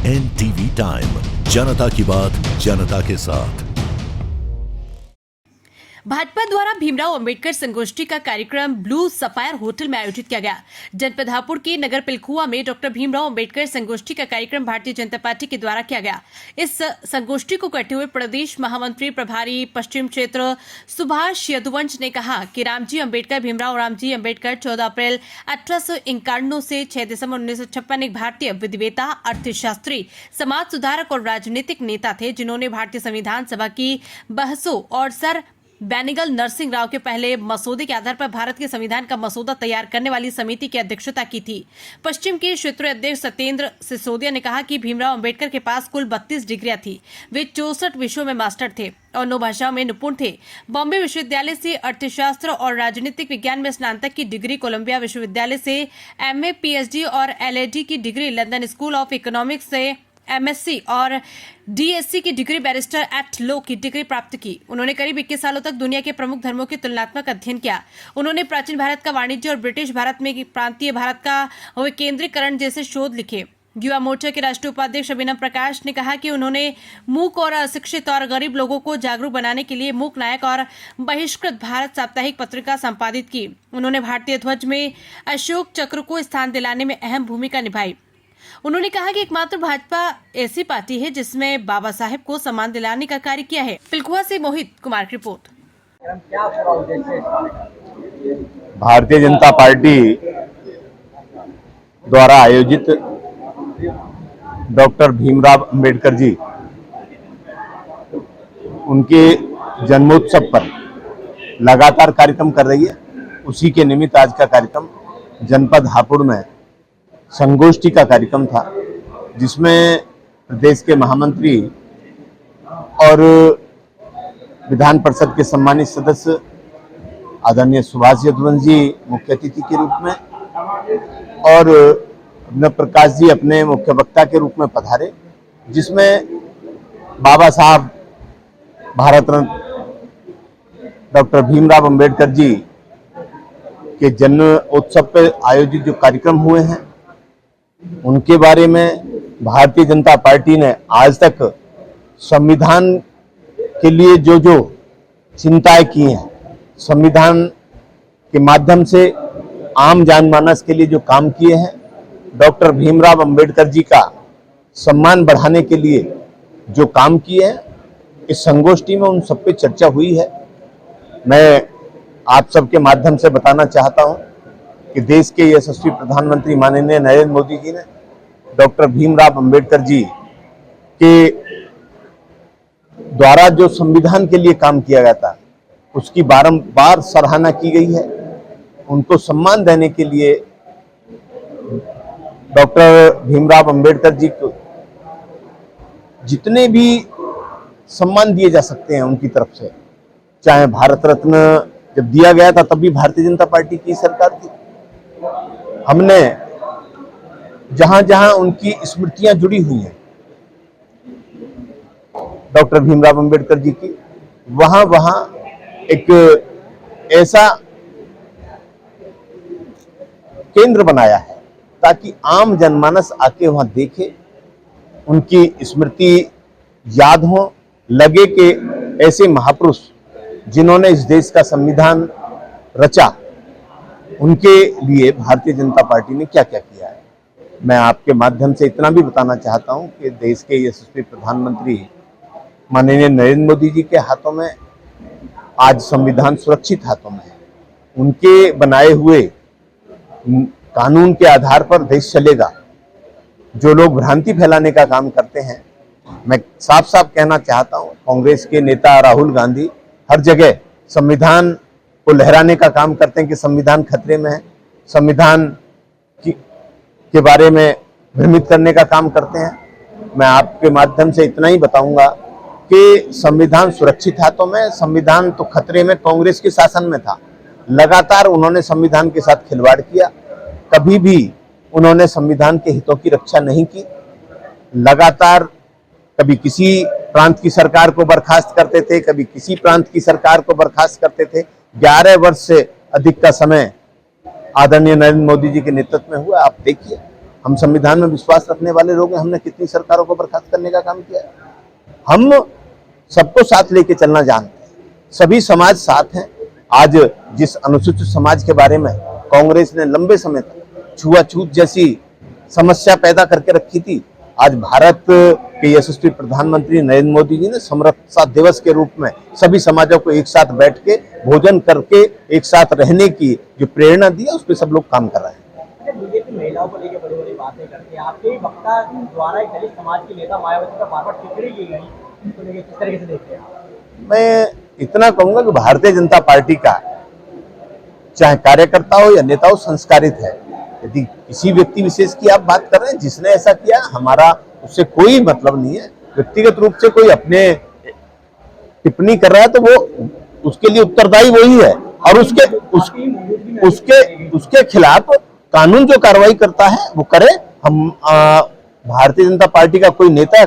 NTV time, जनता की बात जनता के साथ। भाजपा द्वारा भीमराव अंबेडकर संगोष्ठी का कार्यक्रम ब्लू सफायर होटल में आयोजित किया गया। जनपद हापुड़ के नगर पिलखुआ में डॉक्टर भीमराव अंबेडकर संगोष्ठी का कार्यक्रम भारतीय जनता पार्टी के द्वारा किया गया। इस संगोष्ठी को करते हुए प्रदेश महामंत्री प्रभारी पश्चिम क्षेत्र सुभाष यदुवंश ने कहा कि रामजी अंबेडकर भीमराव रामजी अंबेडकर 14 अप्रैल 1851 से 6 दिसंबर 1956 एक भारतीय विधिवेता, अर्थशास्त्री, समाज सुधारक और राजनीतिक नेता थे, जिन्होंने भारतीय संविधान सभा की बहसों और सर बेनिगल नरसिंह राव के पहले मसौदे के आधार पर भारत के संविधान का मसौदा तैयार करने वाली समिति की अध्यक्षता की थी। पश्चिम के क्षेत्रीय अध्यक्ष सत्येंद्र सिसोदिया ने कहा कि भीमराव अंबेडकर के पास कुल 32 डिग्रियां थी। वे 64 विषयों में मास्टर थे और 9 भाषाओं में निपुण थे। बॉम्बे विश्वविद्यालय से अर्थशास्त्र और राजनीतिक विज्ञान में स्नातक की डिग्री, कोलंबिया विश्वविद्यालय से MA, PhD और LLD की degree, London school of economics से MSc और DSc की डिग्री, बैरिस्टर एट लॉ की डिग्री प्राप्त की। उन्होंने करीब 21 सालों तक दुनिया के प्रमुख धर्मों के तुलनात्मक अध्ययन किया। उन्होंने प्राचीन भारत का वाणिज्य और ब्रिटिश भारत में प्रांतीय भारत का विकेंद्रीकरण जैसे शोध लिखे। युवा मोर्चा के राष्ट्रीय उपाध्यक्ष अभिनव प्रकाश ने कहा कि उन्होंने मूक और अशिक्षित और गरीब लोगों को जागरूक बनाने के लिए मूक नायक और बहिष्कृत भारत साप्ताहिक पत्रिका संपादित की। उन्होंने भारतीय ध्वज में अशोक चक्र को स्थान दिलाने में अहम भूमिका निभाई। उन्होंने कहा कि एकमात्र भाजपा ऐसी पार्टी है जिसमें बाबा साहेब को सम्मान दिलाने का कार्य किया है। पिलखुआ से मोहित कुमार की रिपोर्ट। भारतीय जनता पार्टी द्वारा आयोजित डॉक्टर भीमराव अंबेडकर जी उनके जन्मोत्सव पर लगातार कार्यक्रम कर रही है। उसी के निमित्त आज का कार्यक्रम जनपद हापुड़ में संगोष्ठी का कार्यक्रम था, जिसमें प्रदेश के महामंत्री और विधान परिषद के सम्मानित सदस्य आदरणीय सुभाष यदुवंश जी मुख्य अतिथि के रूप में और अभिनव प्रकाश जी अपने मुख्य वक्ता के रूप में पधारे, जिसमें बाबा साहब भारत रत्न डॉक्टर भीमराव अंबेडकर जी के जन्म उत्सव पर आयोजित जो कार्यक्रम हुए हैं उनके बारे में भारतीय जनता पार्टी ने आज तक संविधान के लिए जो जो चिंताएं की हैं, संविधान के माध्यम से आम जनमानस के लिए जो काम किए हैं, डॉक्टर भीमराव अंबेडकर जी का सम्मान बढ़ाने के लिए जो काम किए हैं, इस संगोष्ठी में उन सब पे चर्चा हुई है। मैं आप सबके माध्यम से बताना चाहता हूं कि देश के यशस्वी प्रधानमंत्री माननीय नरेंद्र मोदी जी ने डॉक्टर भीमराव अंबेडकर जी के द्वारा जो संविधान के लिए काम किया गया था उसकी बारंबार सराहना की गई है। उनको सम्मान देने के लिए डॉक्टर भीमराव अंबेडकर जी को जितने भी सम्मान दिए जा सकते हैं उनकी तरफ से, चाहे भारत रत्न जब दिया गया था तब भी भारतीय जनता पार्टी की सरकार थी। हमने जहां जहां उनकी स्मृतियां जुड़ी हुई हैं डॉक्टर भीमराव अंबेडकर जी की, वहां वहां एक ऐसा केंद्र बनाया है ताकि आम जनमानस आके वहां देखे, उनकी स्मृति याद हो, लगे कि ऐसे महापुरुष जिन्होंने इस देश का संविधान रचा, उनके लिए भारतीय जनता पार्टी ने क्या क्या किया है। मैं आपके माध्यम से इतना भी बताना चाहता हूं कि देश के यशस्वी प्रधानमंत्री माननीय नरेंद्र मोदी जी के हाथों में आज संविधान सुरक्षित हाथों में है। उनके बनाए हुए कानून के आधार पर देश चलेगा। जो लोग भ्रांति फैलाने का काम करते हैं, मैं साफ साफ कहना चाहता हूं, कांग्रेस के नेता राहुल गांधी हर जगह संविधान को लहराने का काम करते हैं कि संविधान खतरे में है, संविधान के बारे में भ्रमित करने का काम करते हैं। मैं आपके माध्यम से इतना ही बताऊंगा कि संविधान सुरक्षित हाथों में, संविधान तो खतरे में कांग्रेस के शासन में था। लगातार उन्होंने संविधान के साथ खिलवाड़ किया, कभी भी उन्होंने संविधान के हितों की रक्षा नहीं की। लगातार कभी किसी प्रांत की सरकार को बर्खास्त करते थे, कभी किसी प्रांत की सरकार को बर्खास्त करते थे। 11 वर्ष से अधिक का समय आदरणीय नरेंद्र मोदी जी के नेतृत्व में हुआ। आप देखिए हम संविधान में विश्वास रखने वाले लोग हैं। हमने कितनी सरकारों को बर्खास्त करने का काम किया है। हम सबको साथ लेके चलना जानते हैं, सभी समाज साथ हैं। आज जिस अनुसूचित समाज के बारे में कांग्रेस ने लंबे समय तक छुआछूत जैसी समस्या पैदा करके रखी थी, आज भारत के यशस्वी प्रधानमंत्री नरेंद्र मोदी जी ने समरसता दिवस के रूप में सभी समाजों को एक साथ बैठ के भोजन करके एक साथ रहने की जो प्रेरणा दी है, उस पर सब लोग काम कर रहे हैं। बीजेपी महिलाओं को लेकर बड़ी बड़ी बातें करती है। आपके वक्ता द्वारा एक दलित समाज की नेता मायावती पर बार-बार टिप्पणी की गई, इसको लेकर किस तरीके से देखते हैं आप? मैं इतना कहूंगा कि भारतीय जनता पार्टी का चाहे कार्यकर्ता हो या नेता हो, संस्कारित है। यदि किसी व्यक्ति विशेष की आप बात कर रहे हैं जिसने ऐसा किया, हमारा उससे कोई मतलब नहीं है। व्यक्तिगत रूप से कोई अपने टिप्पणी कर रहा है तो वो उसके लिए उत्तरदायी वही है, और उसके खिलाफ कानून जो कार्रवाई करता है वो करे। हम भारतीय जनता पार्टी का कोई नेता